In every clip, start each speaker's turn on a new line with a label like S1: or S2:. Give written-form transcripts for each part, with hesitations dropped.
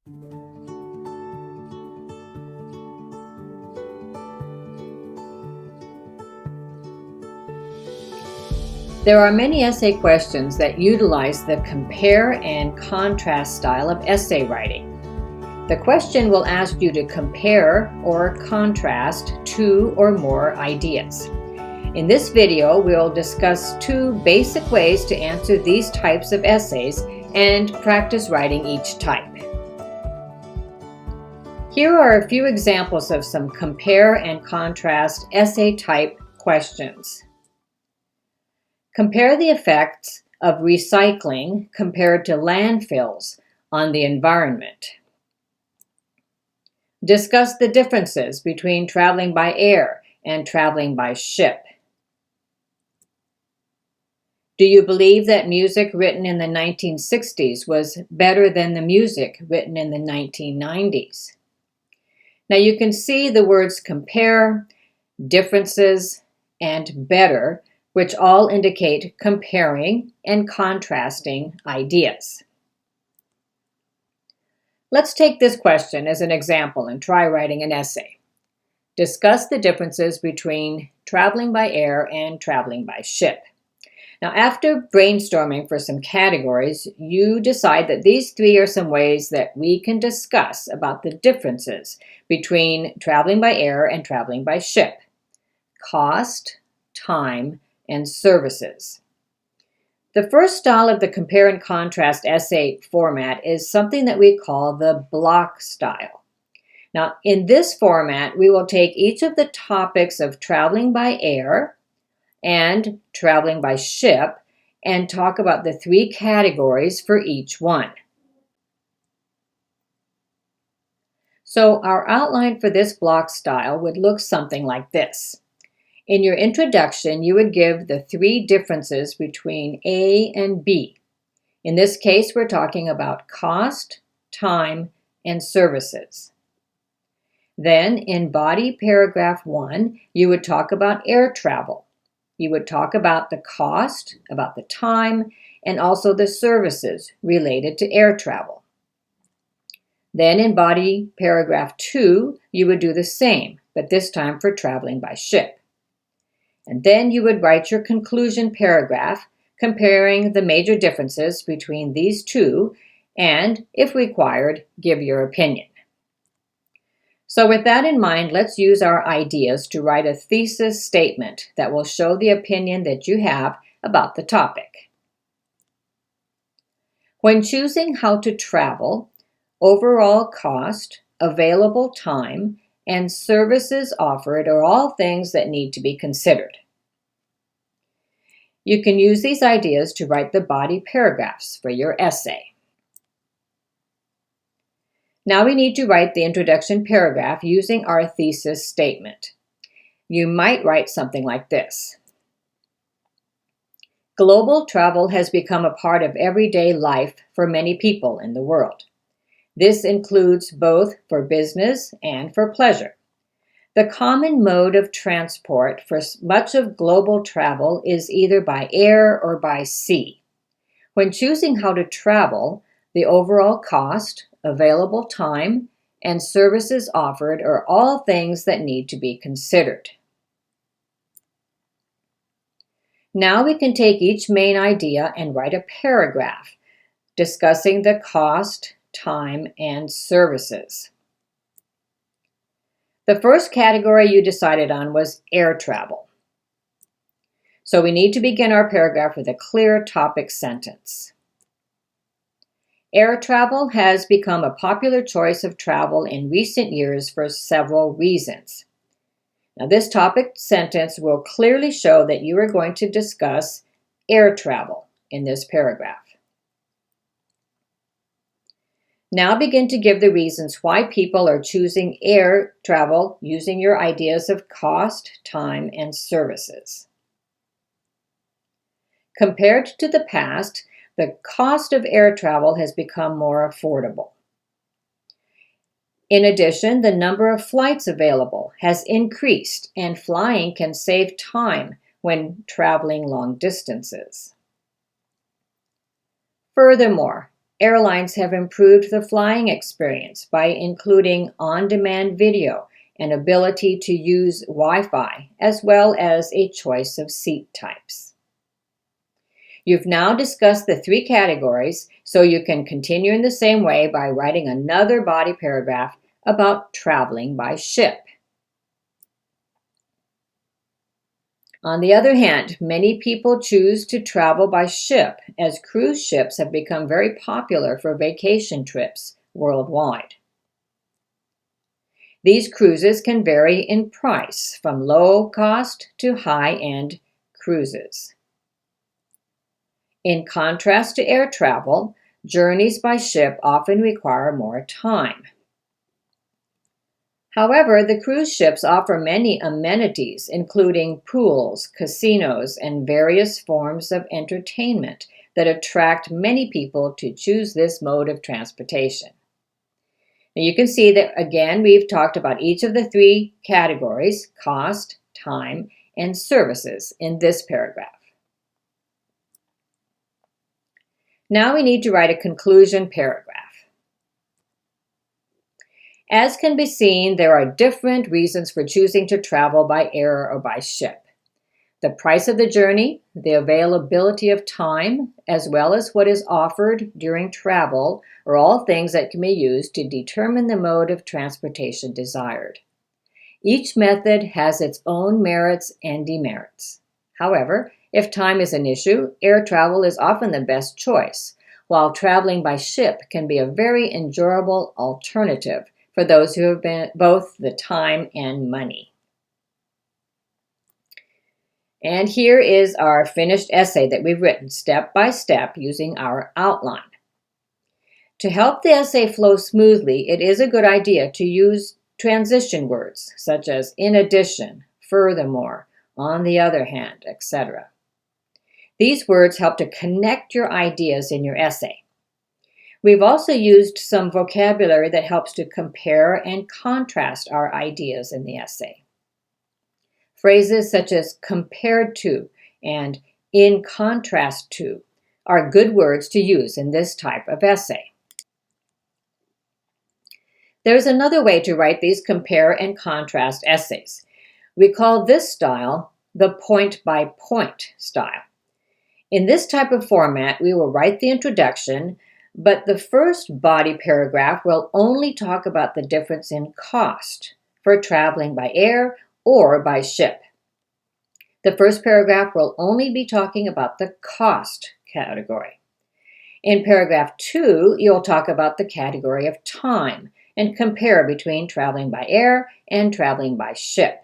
S1: There are many essay questions that utilize the compare and contrast style of essay writing. The question will ask you to compare or contrast two or more ideas. In this video, we'll discuss two basic ways to answer these types of essays and practice writing each type. Here are a few examples of some compare and contrast essay type questions. Compare the effects of recycling compared to landfills on the environment. Discuss the differences between traveling by air and traveling by ship. Do you believe that music written in the 1960s was better than the music written in the 1990s? Now you can see the words compare, differences, and better, which all indicate comparing and contrasting ideas. Let's take this question as an example and try writing an essay. Discuss the differences between traveling by air and traveling by ship. Now, after brainstorming for some categories, you decide that these three are some ways that we can discuss about the differences between traveling by air and traveling by ship: cost, time, and services. The first style of the compare and contrast essay format is something that we call the block style. Now, in this format, we will take each of the topics of traveling by air and traveling by ship and talk about the three categories for each one. So our outline for this block style would look something like this. In your introduction, you would give the three differences between A and B. In this case, we're talking about cost, time, and services. Then, in body paragraph 1, you would talk about air travel. You would talk about the cost, about the time, and also the services related to air travel. Then, in body paragraph 2, you would do the same, but this time for traveling by ship. And then you would write your conclusion paragraph comparing the major differences between these two and, if required, give your opinion. So with that in mind, let's use our ideas to write a thesis statement that will show the opinion that you have about the topic. When choosing how to travel, overall cost, available time, and services offered are all things that need to be considered. You can use these ideas to write the body paragraphs for your essay. Now we need to write the introduction paragraph using our thesis statement. You might write something like this. Global travel has become a part of everyday life for many people in the world. This includes both for business and for pleasure. The common mode of transport for much of global travel is either by air or by sea. When choosing how to travel, the overall cost, available time, and services offered are all things that need to be considered. Now we can take each main idea and write a paragraph discussing the cost, time, and services. The first category you decided on was air travel. So we need to begin our paragraph with a clear topic sentence. Air travel has become a popular choice of travel in recent years for several reasons. Now this topic sentence will clearly show that you are going to discuss air travel in this paragraph. Now begin to give the reasons why people are choosing air travel using your ideas of cost, time, and services. Compared to the past, the cost of air travel has become more affordable. In addition, the number of flights available has increased, and flying can save time when traveling long distances. Furthermore, Airlines have improved the flying experience by including on-demand video and ability to use Wi-Fi, as well as a choice of seat types. You've now discussed the three categories, so you can continue in the same way by writing another body paragraph about traveling by ship. On the other hand, many people choose to travel by ship as cruise ships have become very popular for vacation trips worldwide. These cruises can vary in price from low cost to high-end cruises. In contrast to air travel, journeys by ship often require more time. However, the cruise ships offer many amenities, including pools, casinos, and various forms of entertainment that attract many people to choose this mode of transportation. Now you can see that, again, we've talked about each of the three categories, cost, time, and services, in this paragraph. Now we need to write a conclusion paragraph. As can be seen, there are different reasons for choosing to travel by air or by ship. The price of the journey, the availability of time, as well as what is offered during travel are all things that can be used to determine the mode of transportation desired. Each method has its own merits and demerits. However, if time is an issue, air travel is often the best choice, while traveling by ship can be a very enjoyable alternative for those who have both the time and money. And here is our finished essay that we've written step by step using our outline. To help the essay flow smoothly, it is a good idea to use transition words such as in addition, furthermore, on the other hand, etc. These words help to connect your ideas in your essay. We've also used some vocabulary that helps to compare and contrast our ideas in the essay. Phrases such as compared to and in contrast to are good words to use in this type of essay. There's another way to write these compare and contrast essays. We call this style the point-by-point style. In this type of format, we will write the introduction, but the first body paragraph will only talk about the difference in cost for traveling by air or by ship. The first paragraph will only be talking about the cost category. In paragraph 2, you'll talk about the category of time and compare between traveling by air and traveling by ship.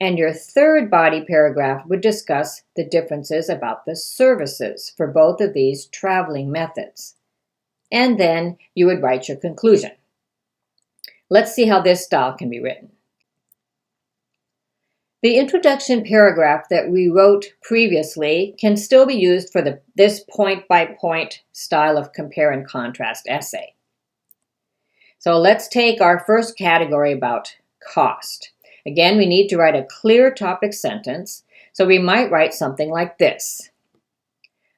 S1: And your third body paragraph would discuss the differences about the services for both of these traveling methods. And then you would write your conclusion. Let's see how this style can be written. The introduction paragraph that we wrote previously can still be used for this point-by-point style of compare and contrast essay. So let's take our first category about cost. Again, we need to write a clear topic sentence, so we might write something like this.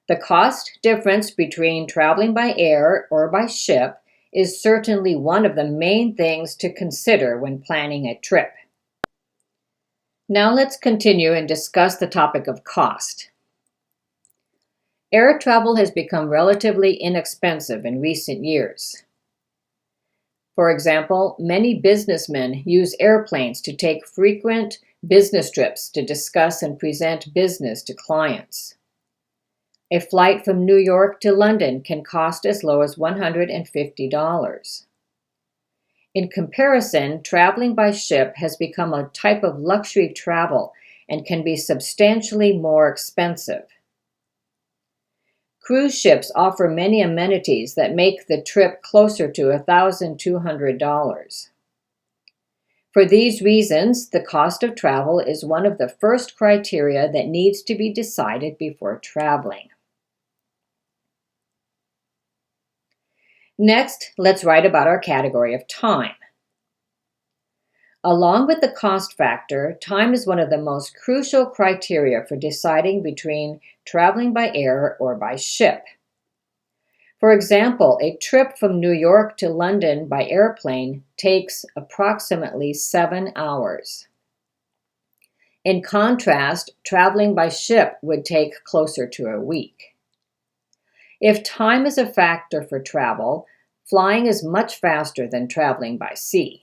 S1: The cost difference between traveling by air or by ship is certainly one of the main things to consider when planning a trip. Now let's continue and discuss the topic of cost. Air travel has become relatively inexpensive in recent years. For example, many businessmen use airplanes to take frequent business trips to discuss and present business to clients. A flight from New York to London can cost as low as $150. In comparison, traveling by ship has become a type of luxury travel and can be substantially more expensive. Cruise ships offer many amenities that make the trip closer to $1,200. For these reasons, the cost of travel is one of the first criteria that needs to be decided before traveling. Next, let's write about our category of time. Along with the cost factor, time is one of the most crucial criteria for deciding between traveling by air or by ship. For example, a trip from New York to London by airplane takes approximately 7 hours. In contrast, traveling by ship would take closer to a week. If time is a factor for travel, flying is much faster than traveling by sea.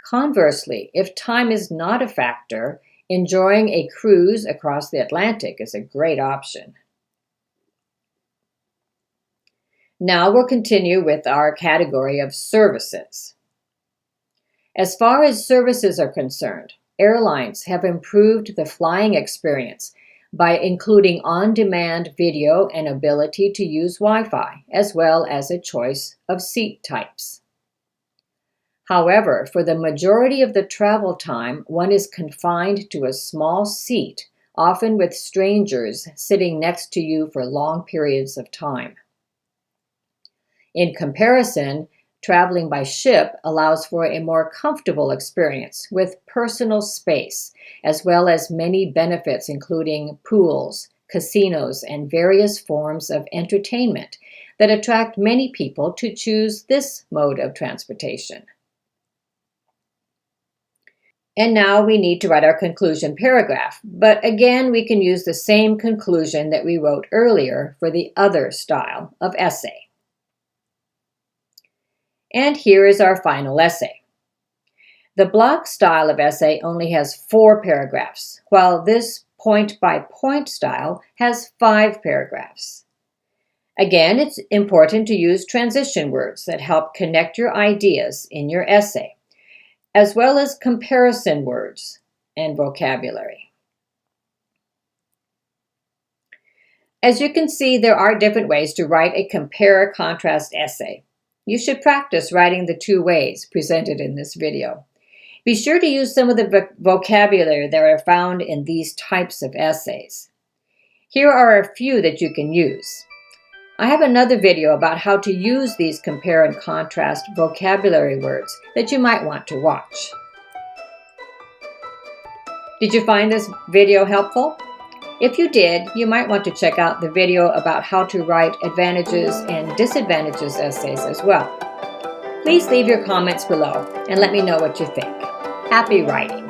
S1: Conversely, if time is not a factor, enjoying a cruise across the Atlantic is a great option. Now we'll continue with our category of services. As far as services are concerned, airlines have improved the flying experience by including on-demand video and ability to use Wi-Fi, as well as a choice of seat types. However, for the majority of the travel time, one is confined to a small seat, often with strangers sitting next to you for long periods of time. In comparison, traveling by ship allows for a more comfortable experience with personal space, as well as many benefits including pools, casinos, and various forms of entertainment that attract many people to choose this mode of transportation. And now we need to write our conclusion paragraph, but again we can use the same conclusion that we wrote earlier for the other style of essay. And here is our final essay. The block style of essay only has 4 paragraphs, while this point-by-point style has 5 paragraphs. Again, it's important to use transition words that help connect your ideas in your essay, as well as comparison words and vocabulary. As you can see, there are different ways to write a compare-contrast essay. You should practice writing the 2 ways presented in this video. Be sure to use some of the vocabulary that are found in these types of essays. Here are a few that you can use. I have another video about how to use these compare and contrast vocabulary words that you might want to watch. Did you find this video helpful? If you did, you might want to check out the video about how to write advantages and disadvantages essays as well. Please leave your comments below and let me know what you think. Happy writing!